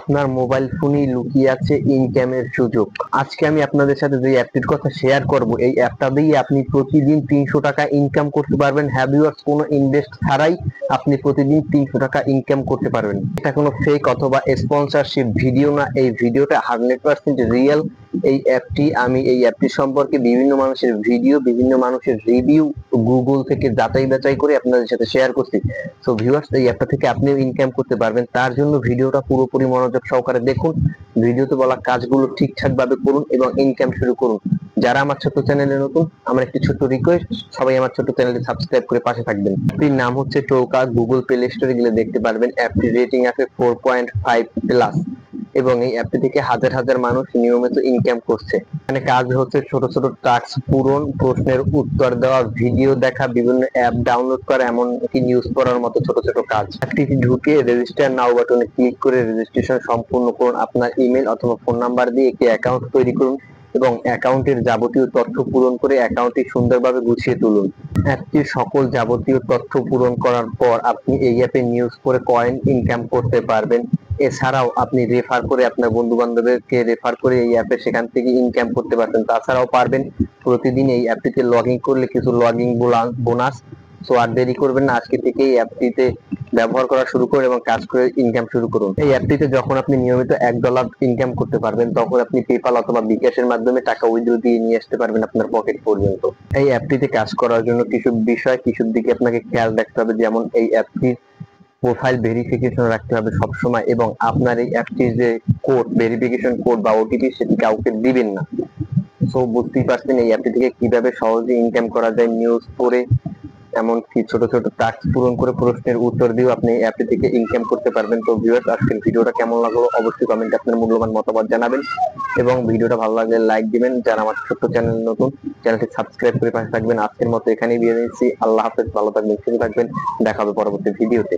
আপনার মোবাইল ফোনেই লুকিয়ে আছে ইনকামের সুযোগ। আজকে আমি আপনাদের সাথে যে অ্যাপটির কথা শেয়ার করব, এই অ্যাপটা দিয়ে আপনি প্রতিদিন 300 টাকা ইনকাম করতে পারবেন। হ্যাঁ ভিউয়ার্স, কোনো ইনভেস্ট ছাড়াই আপনি প্রতিদিন 300 টাকা ইনকাম করতে পারবেন। এটা কোনো ফেক অথবা স্পন্সরশিপ ভিডিও না, এই ভিডিওটা 100% রিয়েল। এই অ্যাপটি সম্পর্কে বিভিন্ন মানুষের ভিডিও, বিভিন্ন মানুষের রিভিউ গুগল থেকে যাচাই বাছাই করে আপনাদের সাথে শেয়ার করছি। সো ভিউয়ার্স, এই অ্যাপটা থেকে আপনিও ইনকাম করতে পারবেন। তার জন্য ভিডিওটা পুরোপুরি মনোযোগ সহকারে দেখুন। ভিডিওতে বলা কাজগুলো ঠিকঠাক ভাবে করুন এবং ইনকাম শুরু করুন। যারা আমার ছোট্ট চ্যানেলে নতুন, আমার একটি ছোট্ট রিকোয়েস্ট, সবাই আমার ছোট্ট চ্যানেলটি সাবস্ক্রাইব করে পাশে থাকবেন। অ্যাপটির নাম হচ্ছে টোকা। গুগল প্লে স্টোরে গেলে দেখতে পারবেন। অ্যাপটি রেটিং আছে 4.5 প্লাস এবং এই অ্যাপটি থেকে হাজার হাজার মানুষ নিয়মিত ইনকাম করছে। এখানে কাজ হচ্ছে ছোট ছোট টাস্ক পূরণ, প্রশ্নের উত্তর দেওয়া, ভিডিও দেখা, বিভিন্ন অ্যাপ ডাউনলোড করা, এমনকি নিউজ পড়ার মতো ছোট ছোট কাজ। অ্যাপটিতে ঢুকে রেজিস্টার নাও বাটনে ক্লিক করে রেজিস্ট্রেশন সম্পূর্ণ করুন। আপনার ইমেল অথবা ফোন নাম্বার দিয়ে একটি অ্যাকাউন্ট তৈরি করুন এবং অ্যাকাউন্টের যাবতীয় তথ্য পূরণ করে অ্যাকাউন্টটি সুন্দরভাবে গুছিয়ে তুলুন। অ্যাপটির সকল যাবতীয় তথ্য পূরণ করার পর আপনি এই অ্যাপে নিউজ করে কয়েন ইনকাম করতে পারবেন। এছাড়াও আপনি রেফার করে আপনার বন্ধু বান্ধবদেরকে রেফার করে এই অ্যাপে সেখান থেকে ইনকাম করতে পারবেন। তাছাড়াও পারবেন প্রতিদিন এই অ্যাপটিতে লগ ইন করলে কিছু লগ ইন বোনাস। সো আর দেরি করবেন না, আজকে থেকে এই অ্যাপটিতে ব্যবহার করা শুরু করুন এবং কাজ করে ইনকাম শুরু করুন। এই অ্যাপটিতে যখন আপনি নিয়মিত $1 ইনকাম করতে পারবেন, তখন আপনি পেপাল অথবা বিকাশের মাধ্যমে টাকা উইথড্র দিয়ে নিয়ে আসতে পারবেন আপনার পকেট পর্যন্ত। এই অ্যাপটিতে কাজ করার জন্য কিছুর দিকে আপনাকে খেয়াল রাখতে হবে, যেমন এই অ্যাপটির প্রোফাইল ভেরিফিকেশন রাখতে হবে সবসময় এবং আপনার এই অ্যাপটির যে কোড, ভেরিফিকেশন কোড বা ওটিপি, সেটি কাউকে দিবেন না। সো বুঝতেই পারছেন এই অ্যাপটি থেকে কিভাবে সহজে ইনকাম করা যায়। নিউজ পড়ে, এমনকি ছোট ছোট টাস্ক পূরণ করে, প্রশ্নের উত্তর দিয়েও আপনি এই অ্যাপটি থেকে ইনকাম করতে পারবেন। তো ভিউয়ার্স, আজকের ভিডিওটা কেমন লাগলো অবশ্যই কমেন্টে আপনার মূল্যবান মতামত জানাবেন এবং ভিডিওটা ভালো লাগলে লাইক দিবেন। যারা আমার ছোট্ট চ্যানেল নতুন, চ্যানেলটি সাবস্ক্রাইব করে পাশে থাকবেন। আজকের মতো এখানেই বিদায় নিচ্ছি। আল্লাহ হাফেজ, ভালো থাকবেন, সুস্থ থাকবেন। দেখা হবে পরবর্তী ভিডিওতে।